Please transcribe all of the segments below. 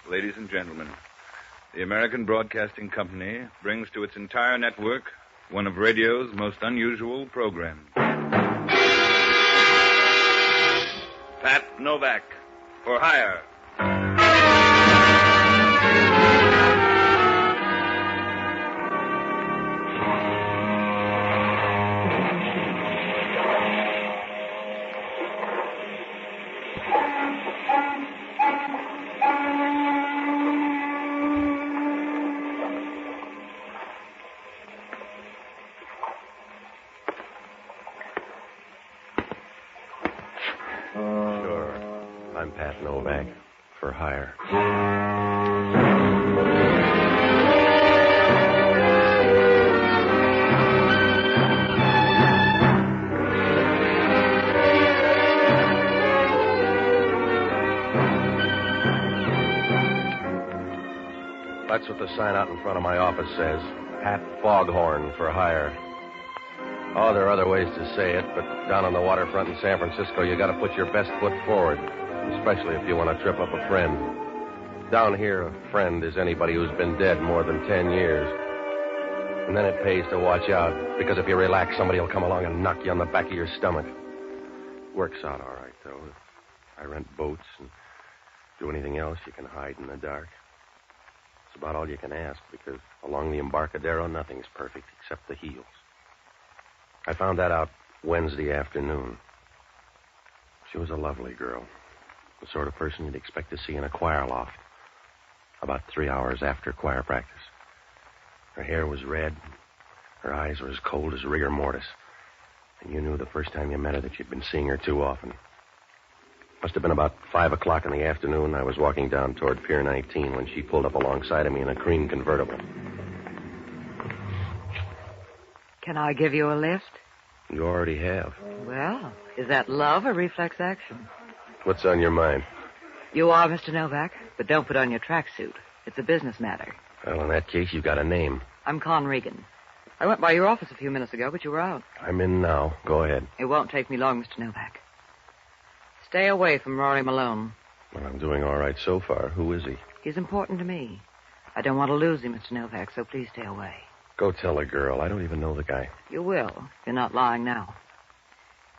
ladies and gentlemen, the American Broadcasting Company brings to its entire network one of radio's most unusual programs. Pat Novak, for hire. I'm Pat Novak, for hire. That's what the sign out in front of my office says. Pat Foghorn, for hire. Oh, there are other ways to say it, but down on the waterfront in San Francisco, you got to put your best foot forward, especially if you want to trip up a friend. Down here, a friend is anybody who's been dead more than 10 years. And then it pays to watch out, because if you relax, somebody will come along and knock you on the back of your stomach. Works out all right, though. I rent boats and do anything else you can hide in the dark. It's about all you can ask, because along the Embarcadero, nothing's perfect except the heels. I found that out Wednesday afternoon. She was a lovely girl. The sort of person you'd expect to see in a choir loft. About 3 hours after choir practice. Her hair was red. Her eyes were as cold as rigor mortis. And you knew the first time you met her that you'd been seeing her too often. Must have been about 5 o'clock in the afternoon. I was walking down toward Pier 19 when she pulled up alongside of me in a cream convertible. Can I give you a lift? You already have. Well, is that love or reflex action? What's on your mind? You are Mr. Novak, but don't put on your tracksuit. It's a business matter. Well, in that case, you've got a name. I'm Con Regan. I went by your office a few minutes ago, but you were out. I'm in now. Go ahead. It won't take me long, Mr. Novak. Stay away from Rory Malone. Well, I'm doing all right so far. Who is he? He's important to me. I don't want to lose him, Mr. Novak, so please stay away. Go tell a girl. I don't even know the guy. You will, if you're not lying now.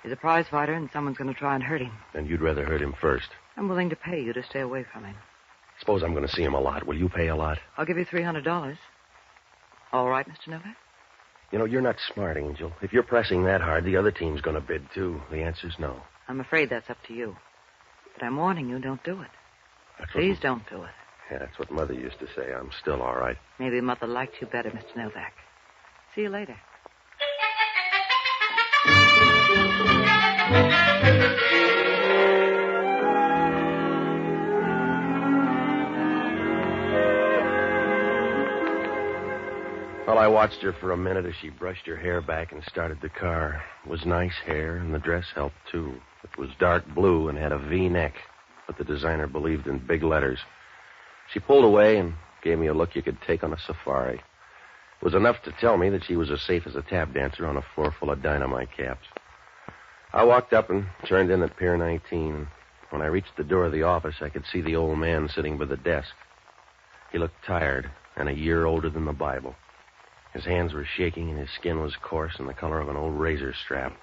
He's a prize fighter, and someone's going to try and hurt him. And you'd rather hurt him first. I'm willing to pay you to stay away from him. Suppose I'm going to see him a lot. Will you pay a lot? I'll give you $300. All right, Mr. Novak? You know, you're not smart, Angel. If you're pressing that hard, the other team's going to bid, too. The answer's no. I'm afraid that's up to you. But I'm warning you, don't do it. Please don't do it. Yeah, that's what Mother used to say. I'm still all right. Maybe Mother liked you better, Mr. Novak. See you later. Well, I watched her for a minute as she brushed her hair back and started the car. It was nice hair, and the dress helped, too. It was dark blue and had a V-neck, but the designer believed in big letters. She pulled away and gave me a look you could take on a safari. It was enough to tell me that she was as safe as a tap dancer on a floor full of dynamite caps. I walked up and turned in at Pier 19. When I reached the door of the office, I could see the old man sitting by the desk. He looked tired and a year older than the Bible. His hands were shaking and his skin was coarse and the color of an old razor strap.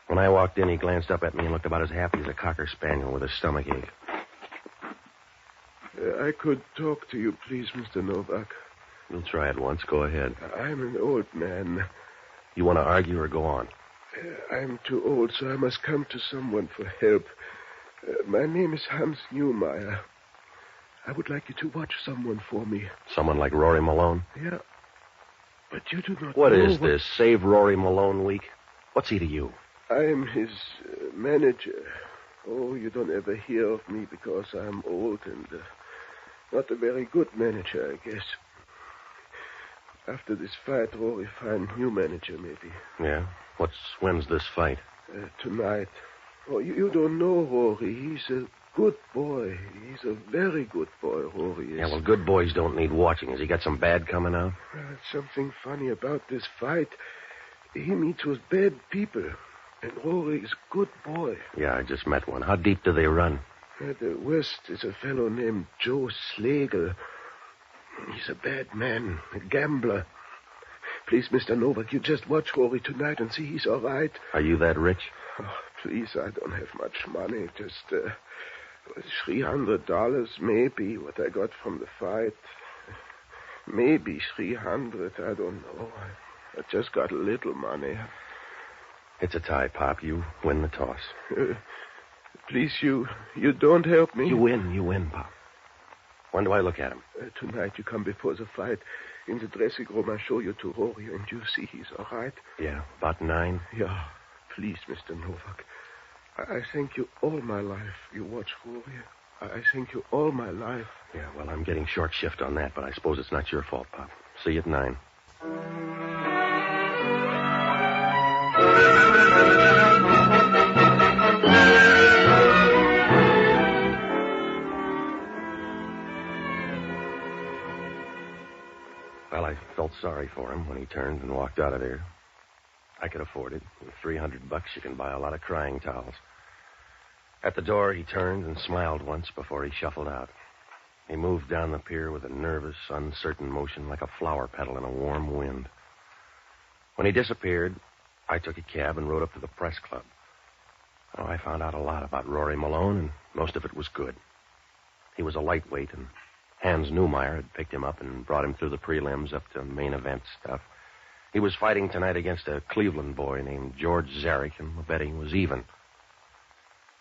When I walked in, he glanced up at me and looked about as happy as a cocker spaniel with a stomachache. I could talk to you, please, Mr. Novak. We'll try it once. Go ahead. I'm an old man. You want to argue or go on? I'm too old, so I must come to someone for help. My name is Hans Newmeyer. I would like you to watch someone for me. Someone like Rory Malone? Yeah. But you do not What know is this, Save Rory Malone Week? What's he to you? I am his manager. Oh, you don't ever hear of me because I'm old and not a very good manager, I guess. After this fight, Rory find new manager, maybe. Yeah? When's this fight? Tonight. Oh, you don't know Rory. He's a good boy. He's a very good boy, Rory is. Yeah, well, good boys don't need watching. Has he got some bad coming out? Something funny about this fight. He meets with bad people. And Rory is a good boy. Yeah, I just met one. How deep do they run? The worst is a fellow named Joe Slagle. He's a bad man, a gambler. Please, Mr. Novak, you just watch Rory tonight and see he's all right. Are you that rich? Oh, please, I don't have much money. Just $300, maybe, what I got from the fight. Maybe 300, I don't know. I just got a little money. It's a tie, Pop. You win the toss. Please, you don't help me. You win, Pop. When do I look at him? Tonight you come before the fight. In the dressing room, I show you to Rory, and you see he's all right. Yeah, about 9. Yeah, please, Mr. Novak. I thank you all my life. You watch Rory. I thank you all my life. Yeah, well, I'm getting short shift on that, but I suppose it's not your fault, Pop. See you at 9. Well, I felt sorry for him when he turned and walked out of there. I could afford it. With $300, you can buy a lot of crying towels. At the door, he turned and smiled once before he shuffled out. He moved down the pier with a nervous, uncertain motion like a flower petal in a warm wind. When he disappeared, I took a cab and rode up to the press club. Oh, I found out a lot about Rory Malone, and most of it was good. He was a lightweight, and Hans Neumeyer had picked him up and brought him through the prelims up to main event stuff. He was fighting tonight against a Cleveland boy named George Zarek, and the betting was even.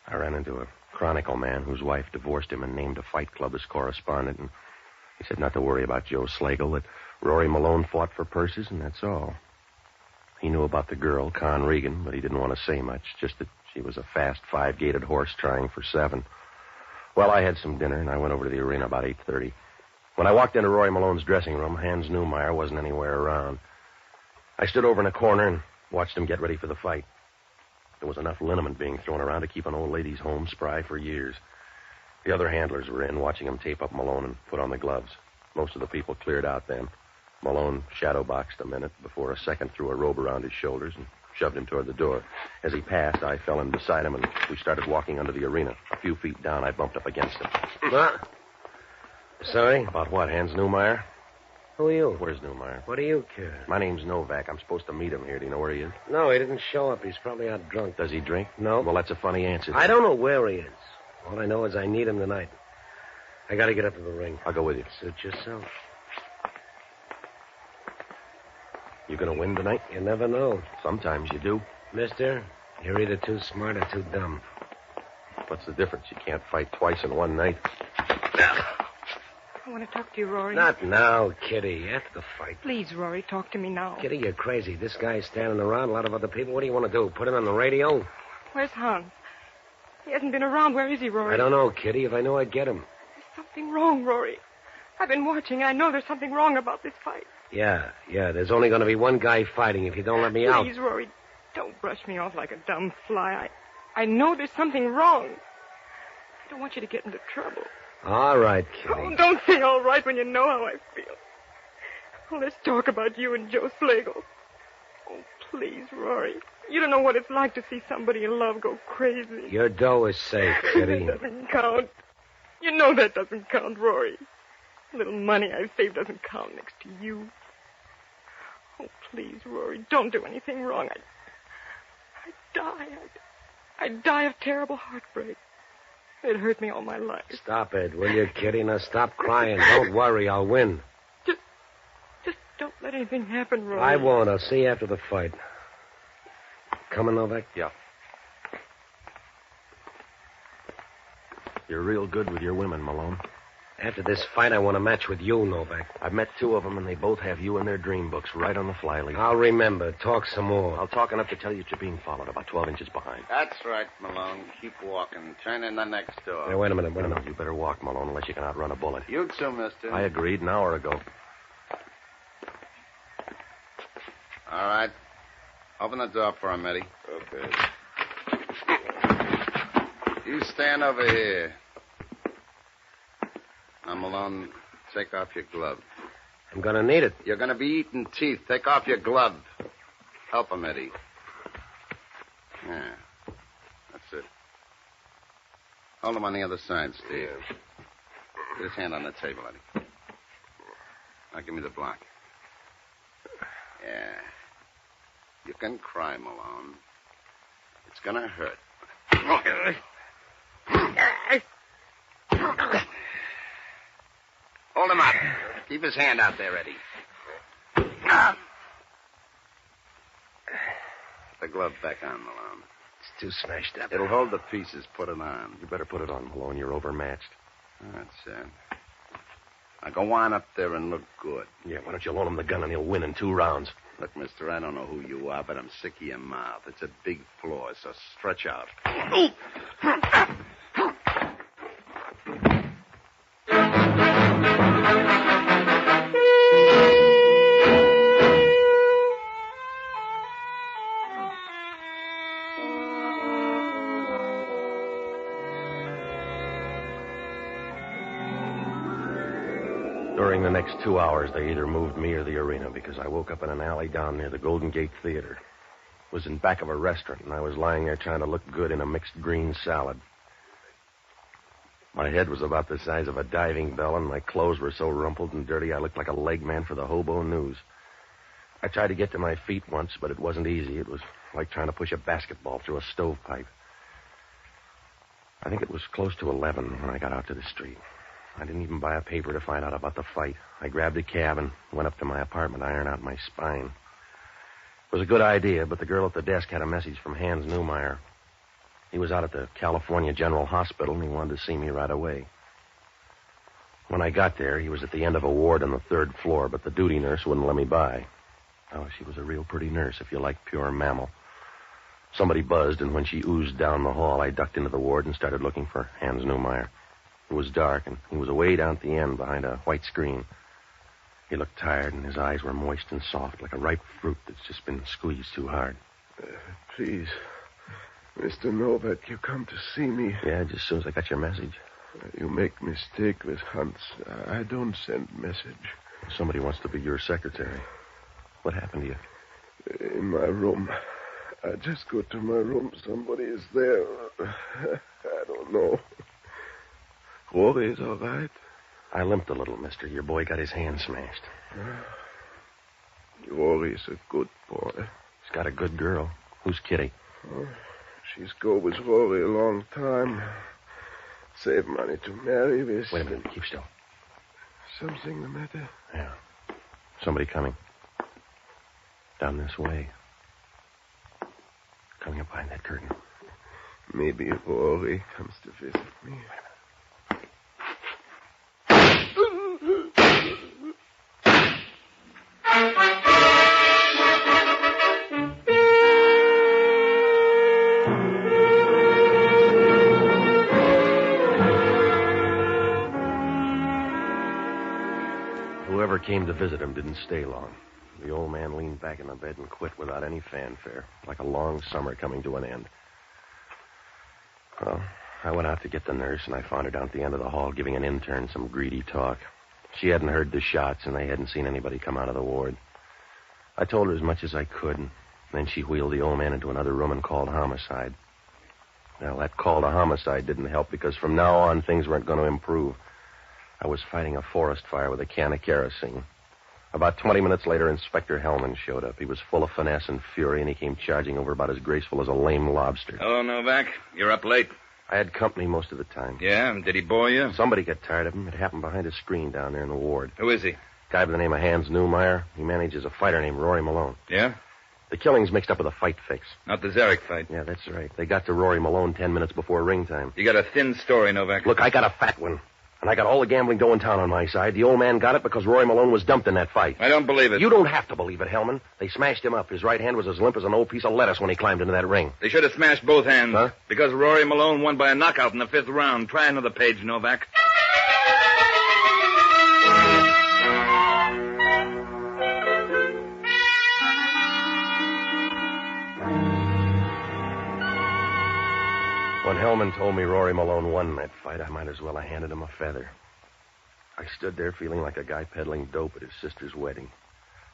I ran into a Chronicle man whose wife divorced him and named a fight club as correspondent, and he said not to worry about Joe Slagle, that Rory Malone fought for purses, and that's all. He knew about the girl, Con Regan, but he didn't want to say much, just that she was a fast 5-gated horse trying for 7. Well, I had some dinner, and I went over to the arena about 8:30. When I walked into Rory Malone's dressing room, Hans Neumeyer wasn't anywhere around. I stood over in a corner and watched him get ready for the fight. There was enough liniment being thrown around to keep an old lady's home spry for years. The other handlers were in, watching him tape up Malone and put on the gloves. Most of the people cleared out then. Malone shadow-boxed a minute before a second threw a robe around his shoulders and shoved him toward the door. As he passed, I fell in beside him, and we started walking under the arena. A few feet down, I bumped up against him. What? Sorry? About what, Hans Neumeyer? Who are you? Where's Neumeyer? What do you care? My name's Novak. I'm supposed to meet him here. Do you know where he is? No, he didn't show up. He's probably out drunk. Does he drink? No. Well, that's a funny answer. I don't know where he is. All I know is I need him tonight. I got to get up to the ring. I'll go with you. Suit yourself. You gonna win tonight? You never know. Sometimes you do. Mister, you're either too smart or too dumb. What's the difference? You can't fight twice in one night. I want to talk to you, Rory. Not now, Kitty. After the fight. Please, Rory, talk to me now. Kitty, you're crazy. This guy's standing around, a lot of other people. What do you want to do? Put him on the radio? Where's Hans? He hasn't been around. Where is he, Rory? I don't know, Kitty. If I knew, I'd get him. There's something wrong, Rory. I've been watching. I know there's something wrong about this fight. Yeah. There's only going to be one guy fighting if you don't let me out. Please, Rory, don't brush me off like a dumb fly. I know there's something wrong. I don't want you to get into trouble. All right, Kitty. Oh, don't say all right when you know how I feel. Oh, let's talk about you and Joe Slagle. Oh, please, Rory. You don't know what it's like to see somebody you love go crazy. Your dough is safe, Kitty. That doesn't count. You know that doesn't count, Rory. The little money I've saved doesn't count next to you. Oh, please, Rory, don't do anything wrong. I'd die. I'd die of terrible heartbreak. It hurt me all my life. Stop it, will you, Kitty? Now stop crying. Don't worry, I'll win. Just don't let anything happen, Rory. I won't. I'll see you after the fight. Coming, Novak? Yeah. You're real good with your women, Malone. After this fight, I want a match with you, Novak. I've met 2 of them, and they both have you in their dream books right on the fly leaf. I'll remember. Talk some more. I'll talk enough to tell you that you're being followed about 12 inches behind. That's right, Malone. Keep walking. Turn in the next door. Hey, wait a minute. No, you better walk, Malone, unless you can outrun a bullet. You too, mister. I agreed an hour ago. All right. Open the door for him, Eddie. Okay. You stand over here. Now, Malone, take off your glove. I'm going to need it. You're going to be eating teeth. Take off your glove. Help him, Eddie. Yeah. That's it. Hold him on the other side, Steve. Get his hand on the table, Eddie. Now give me the block. Yeah. You can cry, Malone. It's gonna hurt. Hold him up. Keep his hand out there, Eddie. Put the glove back on, Malone. It's too smashed up. It'll hold the pieces. Put it on. You better put it on, Malone. You're overmatched. That's it. Now go on up there and look good. Yeah, why don't you loan him the gun and he'll win in 2 rounds? Look, mister, I don't know who you are, but I'm sick of your mouth. It's a big floor, so stretch out. During the next 2 hours, they either moved me or the arena because I woke up in an alley down near the Golden Gate Theater. It was in back of a restaurant, and I was lying there trying to look good in a mixed green salad. My head was about the size of a diving bell, and my clothes were so rumpled and dirty I looked like a leg man for the Hobo News. I tried to get to my feet once, but it wasn't easy. It was like trying to push a basketball through a stovepipe. I think it was close to 11 when I got out to the street. I didn't even buy a paper to find out about the fight. I grabbed a cab and went up to my apartment to iron out my spine. It was a good idea, but the girl at the desk had a message from Hans Neumeyer. He was out at the California General Hospital, and he wanted to see me right away. When I got there, he was at the end of a ward on the 3rd floor, but the duty nurse wouldn't let me by. Oh, she was a real pretty nurse, if you like pure mammal. Somebody buzzed, and when she oozed down the hall, I ducked into the ward and started looking for Hans Neumeyer. It was dark, and he was away down at the end behind a white screen. He looked tired, and his eyes were moist and soft, like a ripe fruit that's just been squeezed too hard. Please, Mr. Novak, you come to see me. Yeah, just as soon as I got your message. You make mistake with Hans. I don't send message. Somebody wants to be your secretary. What happened to you? In my room. I just go to my room. Somebody is there. I don't know. Rory is all right? I limped a little, mister. Your boy got his hand smashed. Rory is a good boy. He's got a good girl. Who's Kitty? Oh, she's go with Rory a long time. Save money to marry with. Wait a minute. Keep still. Something the matter? Yeah. Somebody coming. Down this way. Coming up behind that curtain. Maybe Rory comes to visit me. Whoever came to visit him didn't stay long. The old man leaned back in the bed and quit without any fanfare, like a long summer coming to an end. Well, I went out to get the nurse, and I found her down at the end of the hall giving an intern some greedy talk. She hadn't heard the shots, and they hadn't seen anybody come out of the ward. I told her as much as I could, and then she wheeled the old man into another room and called homicide. Well, that call to homicide didn't help because from now on things weren't going to improve. I was fighting a forest fire with a can of kerosene. About 20 minutes later, Inspector Hellman showed up. He was full of finesse and fury, and he came charging over about as graceful as a lame lobster. Hello, Novak. You're up late. I had company most of the time. Yeah? Did he bore you? Somebody got tired of him. It happened behind a screen down there in the ward. Who is he? Guy by the name of Hans Neumeyer. He manages a fighter named Rory Malone. Yeah? The killing's mixed up with a fight fix. Not the Zarek fight. Yeah, that's right. They got to Rory Malone 10 minutes before ring time. You got a thin story, Novak. Look, I got a fat one. And I got all the gambling dough in town on my side. The old man got it because Rory Malone was dumped in that fight. I don't believe it. You don't have to believe it, Hellman. They smashed him up. His right hand was as limp as an old piece of lettuce when he climbed into that ring. They should have smashed both hands. Huh? Because Rory Malone won by a knockout in the 5th round. Try another page, Novak. When Hellman told me Rory Malone won that fight, I might as well have handed him a feather. I stood there feeling like a guy peddling dope at his sister's wedding.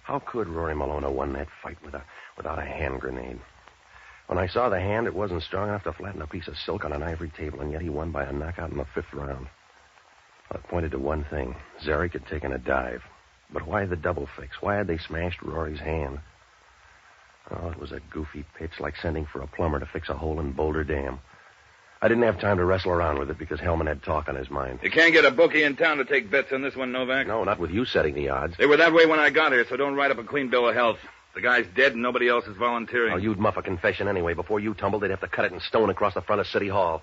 How could Rory Malone have won that fight without a hand grenade? When I saw the hand, it wasn't strong enough to flatten a piece of silk on an ivory table, and yet he won by a knockout in the 5th round. Well, it pointed to one thing. Zarek had taken a dive. But why the double fix? Why had they smashed Rory's hand? Oh, it was a goofy pitch, like sending for a plumber to fix a hole in Boulder Dam. I didn't have time to wrestle around with it because Hellman had talk on his mind. You can't get a bookie in town to take bets on this one, Novak. No, not with you setting the odds. They were that way when I got here, so don't write up a clean bill of health. The guy's dead and nobody else is volunteering. Oh, you'd muff a confession anyway. Before you tumbled, they'd have to cut it in stone across the front of City Hall.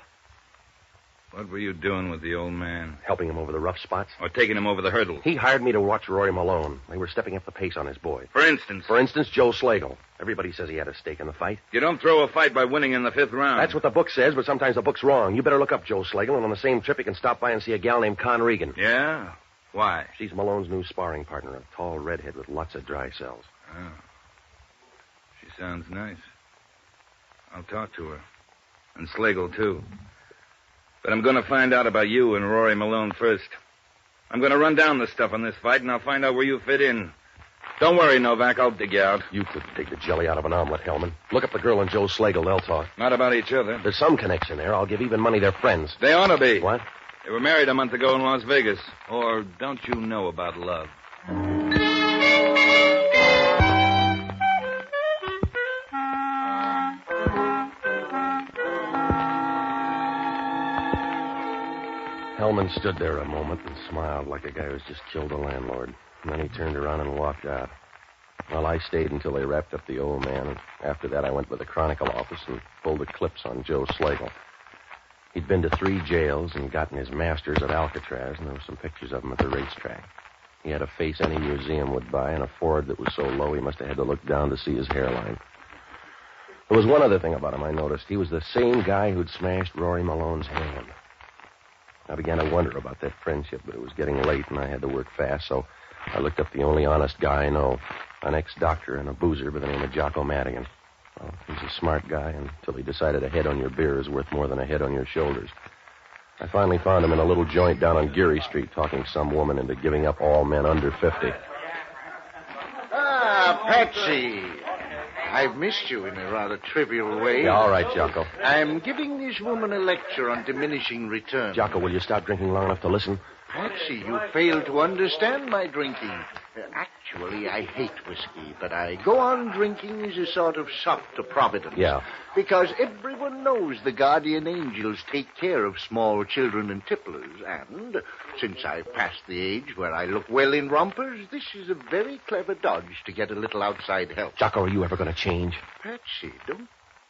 What were you doing with the old man? Helping him over the rough spots. Or taking him over the hurdle? He hired me to watch Rory Malone. They were stepping up the pace on his boy. For instance? For instance, Joe Slagle. Everybody says he had a stake in the fight. You don't throw a fight by winning in the 5th round. That's what the book says, but sometimes the book's wrong. You better look up Joe Slagle, and on the same trip you can stop by and see a gal named Con Regan. Yeah? Why? She's Malone's new sparring partner, a tall redhead with lots of dry cells. Oh. She sounds nice. I'll talk to her. And Slagle, too. But I'm going to find out about you and Rory Malone first. I'm going to run down the stuff on this fight, and I'll find out where you fit in. Don't worry, Novak. I'll dig you out. You could take the jelly out of an omelet, Hellman. Look up the girl and Joe Slagle. They'll talk. Not about each other. There's some connection there. I'll give even money they're friends. They ought to be. What? They were married a month ago in Las Vegas. Or don't you know about love? Hellman stood there a moment and smiled like a guy who's just killed a landlord. And then he turned around and walked out. Well, I stayed until they wrapped up the old man, and after that I went to the Chronicle office and pulled the clips on Joe Slagle. He'd been to 3 jails and gotten his master's at Alcatraz, and there were some pictures of him at the racetrack. He had a face any museum would buy and a forehead that was so low he must have had to look down to see his hairline. There was one other thing about him I noticed. He was the same guy who'd smashed Rory Malone's hand. I began to wonder about that friendship, but it was getting late and I had to work fast, so I looked up the only honest guy I know, an ex-doctor and a boozer by the name of Jocko Madigan. Well, he's a smart guy until he decided a head on your beer is worth more than a head on your shoulders. I finally found him in a little joint down on Geary Street talking some woman into giving up all men under 50. Ah, Patsy. I've missed you in a rather trivial way. Yeah, all right, Jocko. I'm giving this woman a lecture on diminishing returns. Jocko, will you stop drinking long enough to listen? Patsy, you fail to understand my drinking. Actually, I hate whiskey, but I go on drinking as a sort of sop to Providence. Yeah. Because everyone knows the guardian angels take care of small children and tipplers, and since I've passed the age where I look well in rompers, this is a very clever dodge to get a little outside help. Jocko, are you ever going to change? Patsy,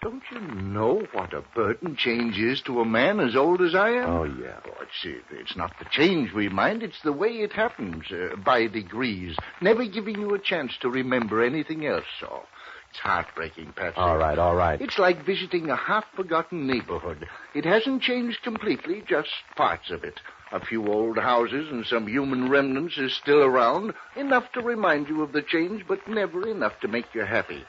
don't you know what a burden change is to a man as old as I am? Oh, yeah. Oh, it's not the change we mind. It's the way it happens, by degrees, never giving you a chance to remember anything else. Oh, it's heartbreaking, Patsy. All right. It's like visiting a half-forgotten neighborhood. It hasn't changed completely, just parts of it. A few old houses and some human remnants is still around, enough to remind you of the change, but never enough to make you happy.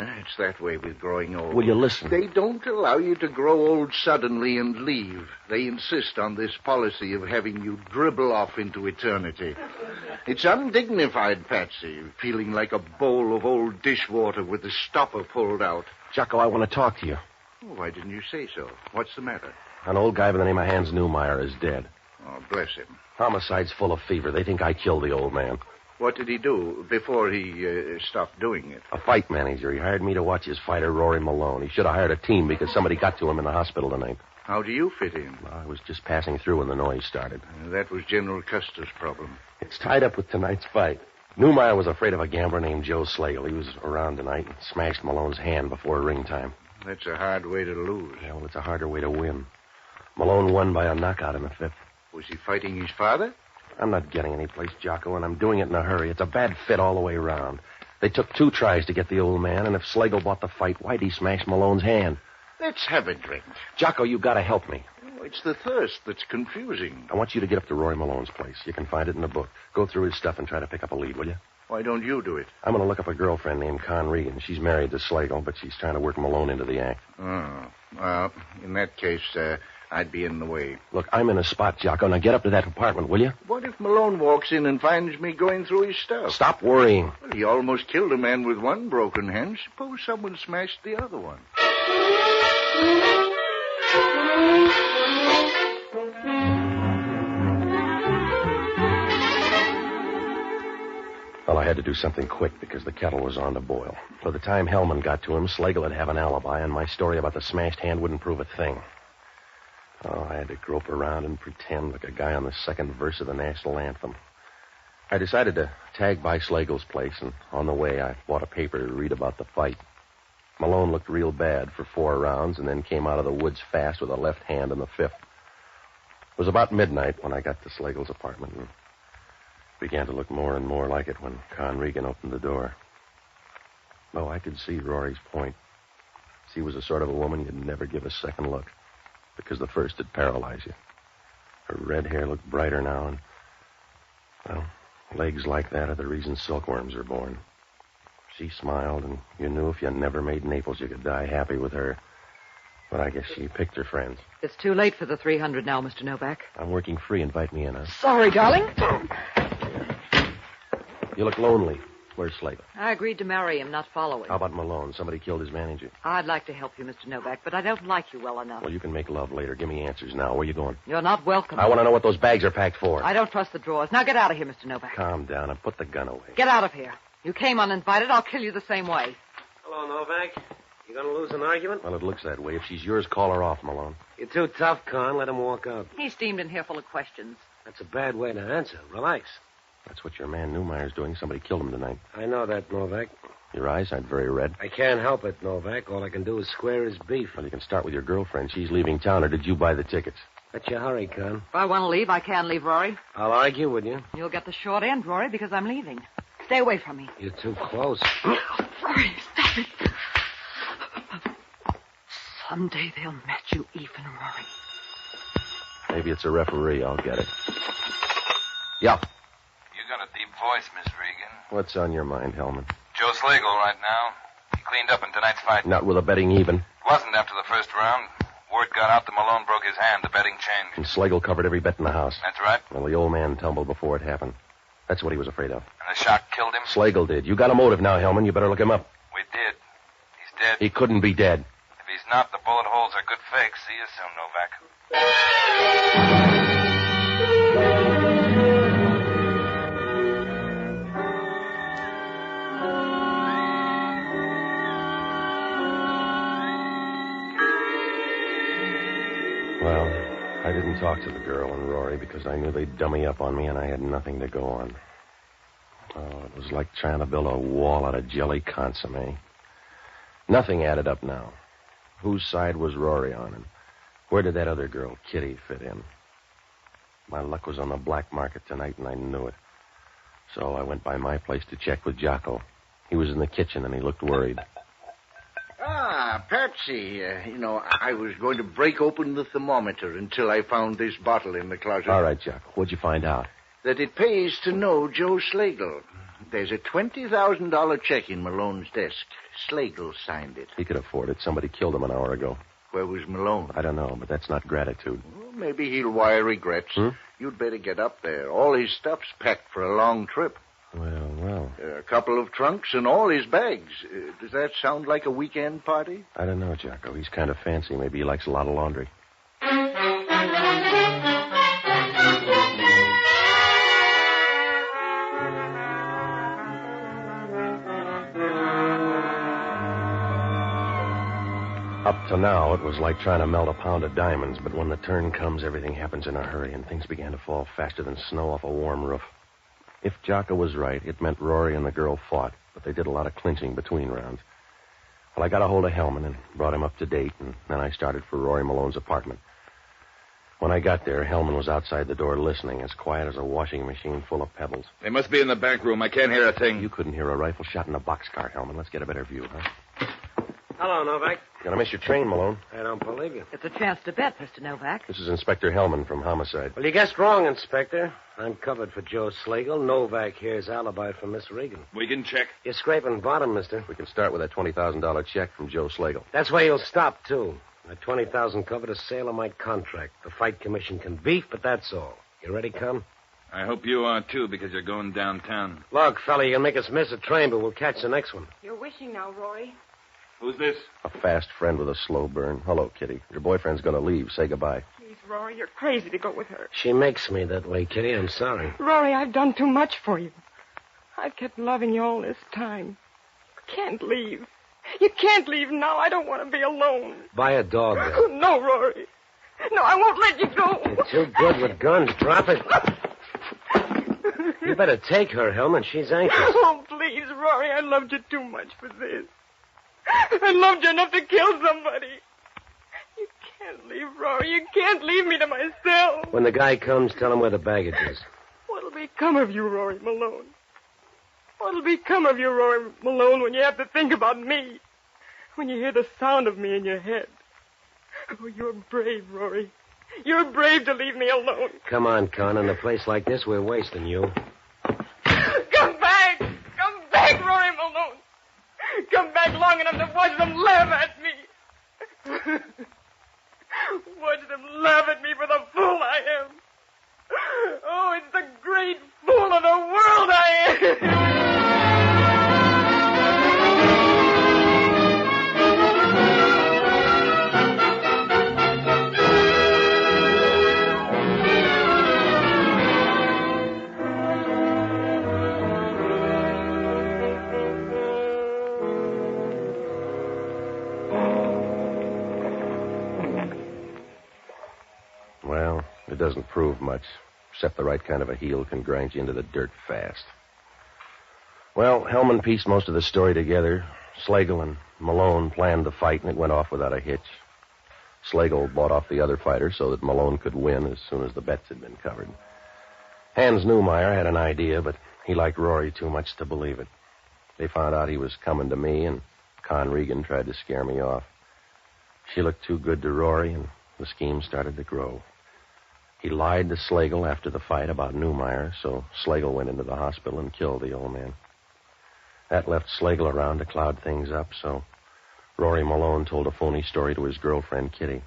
It's that way with growing old. Will you listen? They don't allow you to grow old suddenly and leave. They insist on this policy of having you dribble off into eternity. It's undignified, Patsy, feeling like a bowl of old dishwater with the stopper pulled out. Jocko, I want to talk to you. Oh, why didn't you say so? What's the matter? An old guy by the name of Hans Newmeyer is dead. Oh, bless him. Homicide's full of fever. They think I killed the old man. What did he do before he stopped doing it? A fight manager. He hired me to watch his fighter, Rory Malone. He should have hired a team because somebody got to him in the hospital tonight. How do you fit in? Well, I was just passing through when the noise started. That was General Custer's problem. It's tied up with tonight's fight. Newmeyer was afraid of a gambler named Joe Slagle. He was around tonight and smashed Malone's hand before ring time. That's a hard way to lose. Yeah, well, it's a harder way to win. Malone won by a knockout in the 5th. Was he fighting his father? I'm not getting any place, Jocko, and I'm doing it in a hurry. It's a bad fit all the way around. They took 2 tries to get the old man, and if Slagle bought the fight, why'd he smash Malone's hand? Let's have a drink. Jocko, you got to help me. Oh, it's the thirst that's confusing. I want you to get up to Rory Malone's place. You can find it in the book. Go through his stuff and try to pick up a lead, will you? Why don't you do it? I'm going to look up a girlfriend named Con Regan. She's married to Slagle, but she's trying to work Malone into the act. Oh, well, in that case, I'd be in the way. Look, I'm in a spot, Jocko. Now get up to that apartment, will you? What if Malone walks in and finds me going through his stuff? Stop worrying. Well, he almost killed a man with one broken hand. Suppose someone smashed the other one. Well, I had to do something quick because the kettle was on to boil. By the time Hellman got to him, Slagle would have an alibi, and my story about the smashed hand wouldn't prove a thing. Oh, I had to grope around and pretend like a guy on the second verse of the national anthem. I decided to tag by Slagle's place, and on the way, I bought a paper to read about the fight. Malone looked real bad for 4 rounds and then came out of the woods fast with a left hand in the 5th. It was about midnight when I got to Slagle's apartment and began to look more and more like it when Con Regan opened the door. Oh, I could see Rory's point. She was the sort of a woman you'd never give a second look, because the first would paralyze you. Her red hair looked brighter now, and, well, legs like that are the reason silkworms are born. She smiled, and you knew if you never made Naples, you could die happy with her. But I guess she picked her friends. It's too late for the 300 now, Mr. Novak. I'm working free. Invite me in, huh? Sorry, darling. You look lonely. Where's Slagle? I agreed to marry him, not follow him. How about Malone? Somebody killed his manager. I'd like to help you, Mr. Novak, but I don't like you well enough. Well, you can make love later. Give me answers now. Where you going? You're not welcome. I want to know what those bags are packed for. I don't trust the drawers. Now get out of here, Mr. Novak. Calm down and put the gun away. Get out of here. You came uninvited. I'll kill you the same way. Hello, Novak. You gonna lose an argument? Well, it looks that way. If she's yours, call her off, Malone. You're too tough, Con. Let him walk out. He steamed in here full of questions. That's a bad way to answer. Relax. That's what your man Newmeyer's doing. Somebody killed him tonight. I know that, Novak. Your eyes aren't very red. I can't help it, Novak. All I can do is square his beef. Well, you can start with your girlfriend. She's leaving town, or did you buy the tickets? Let you hurry, Con. If I want to leave, I can leave, Rory. I'll argue with you. You'll get the short end, Rory, because I'm leaving. Stay away from me. You're too close. Rory, stop it. Someday they'll match you even, Rory. Maybe it's a referee. I'll get it. Yeah. You got a deep voice, Miss Regan. What's on your mind, Hellman? Joe Slagle right now. He cleaned up in tonight's fight. Not with a betting even. Wasn't after the first round. Word got out that Malone broke his hand. The betting changed. And Slagle covered every bet in the house. That's right. Well, the old man tumbled before it happened. That's what he was afraid of. And the shock killed him? Slagle did. You got a motive now, Hellman. You better look him up. We did. He's dead. He couldn't be dead. If he's not, the bullet holes are good fakes. See you soon, Novak. Well, I didn't talk to the girl and Rory because I knew they'd dummy up on me and I had nothing to go on. Oh, it was like trying to build a wall out of jelly consomme. Nothing added up now. Whose side was Rory on, and where did that other girl, Kitty, fit in? My luck was on the black market tonight, and I knew it. So I went by my place to check with Jocko. He was in the kitchen, and he looked worried. Ah, Patsy, I was going to break open the thermometer until I found this bottle in the closet. All right, Jocko. What'd you find out? That it pays to know Joe Slagle. There's a $20,000 check in Malone's desk. Slagle signed it. He could afford it. Somebody killed him an hour ago. Where was Malone? I don't know, but that's not gratitude. Well, maybe he'll wire regrets. You'd better get up there. All his stuff's packed for a long trip. Well. A couple of trunks and all his bags. Does that sound like a weekend party? I don't know, Jocko. He's kind of fancy. Maybe he likes a lot of laundry. Up to now, it was like trying to melt a pound of diamonds, but when the turn comes, everything happens in a hurry, and things began to fall faster than snow off a warm roof. If Jocko was right, it meant Rory and the girl fought, but they did a lot of clinching between rounds. Well, I got a hold of Hellman and brought him up to date, and then I started for Rory Malone's apartment. When I got there, Hellman was outside the door listening, as quiet as a washing machine full of pebbles. They must be in the back room. I can't hear a thing. You couldn't hear a rifle shot in a boxcar, Hellman. Let's get a better view, huh? Hello, Novak. You're gonna miss your train, Malone. I don't believe you. It's a chance to bet, Mr. Novak. This is Inspector Hellman from Homicide. Well, you guessed wrong, Inspector. I'm covered for Joe Slagle. Novak here's alibi for Miss Regan. We can check. You're scraping bottom, mister. We can start with that $20,000 check from Joe Slagle. That's where you'll stop, too. That $20,000 covered a sale of my contract. The fight commission can beef, but that's all. You ready, Cum? I hope you are, too, because you're going downtown. Look, fella, you can make us miss a train, but we'll catch the next one. You're wishing now, Rory. Who's this? A fast friend with a slow burn. Hello, Kitty. Your boyfriend's going to leave. Say goodbye. Please, Rory, you're crazy to go with her. She makes me that way, Kitty. I'm sorry. Rory, I've done too much for you. I've kept loving you all this time. You can't leave. You can't leave now. I don't want to be alone. Buy a dog, then. Oh, no, Rory. No, I won't let you go. You're too good with guns. Drop it. You better take her, Hellman. She's anxious. Oh, please, Rory. I loved you too much for this. I loved you enough to kill somebody. You can't leave, Rory. You can't leave me to myself. When the guy comes, tell him where the baggage is. What'll become of you, Rory Malone? What'll become of you, Rory Malone, when you have to think about me? When you hear the sound of me in your head? Oh, you're brave, Rory. You're brave to leave me alone. Come on, Con. In a place like this, we're wasting you. Come back! Come back, Rory Malone! Come back long enough to watch them laugh at me. Watch them laugh at me for the fool I am. Oh, it's the great fool of the world I am. Well, it doesn't prove much, except the right kind of a heel can grind you into the dirt fast. Well, Hellman pieced most of the story together. Slagle and Malone planned the fight, and it went off without a hitch. Slagle bought off the other fighter so that Malone could win as soon as the bets had been covered. Hans Newmeyer had an idea, but he liked Rory too much to believe it. They found out he was coming to me, and Con Regan tried to scare me off. She looked too good to Rory, and the scheme started to grow. He lied to Slagle after the fight about Newmeyer, so Slagle went into the hospital and killed the old man. That left Slagle around to cloud things up, so Rory Malone told a phony story to his girlfriend, Kitty.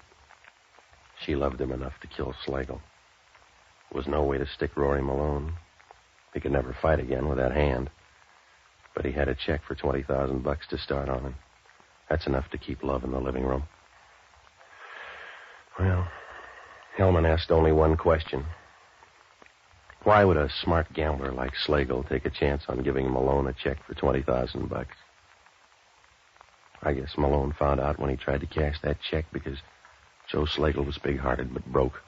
She loved him enough to kill Slagle. There was no way to stick Rory Malone. He could never fight again with that hand. But he had a check for $20,000 to start on, and that's enough to keep love in the living room. Well, Hellman asked only one question. Why would a smart gambler like Slagle take a chance on giving Malone a check for $20,000? I guess Malone found out when he tried to cash that check because Joe Slagle was big-hearted but broke.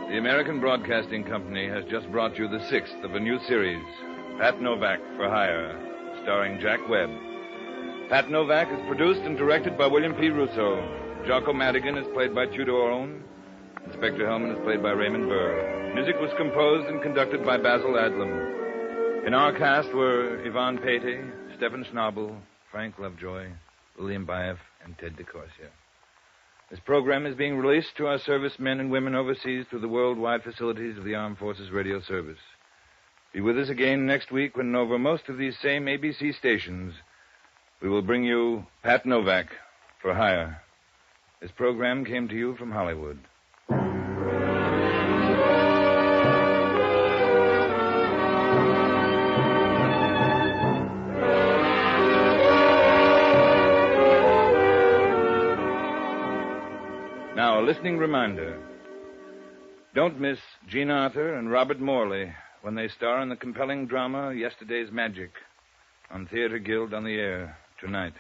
The American Broadcasting Company has just brought you the 6th of a new series, Pat Novak for Hire, starring Jack Webb. Pat Novak is produced and directed by William P. Russo. Jocko Madigan is played by Tudor Orone. Inspector Hellman is played by Raymond Burr. Music was composed and conducted by Basil Adlam. In our cast were Yvonne Patey, Stephen Schnabel, Frank Lovejoy, William Baeff, and Ted DeCorsia. This program is being released to our servicemen and women overseas through the worldwide facilities of the Armed Forces Radio Service. Be with us again next week when over most of these same ABC stations, we will bring you Pat Novak for Hire. This program came to you from Hollywood. Now, a listening reminder. Don't miss Jean Arthur and Robert Morley when they star in the compelling drama Yesterday's Magic on Theater Guild on the Air tonight.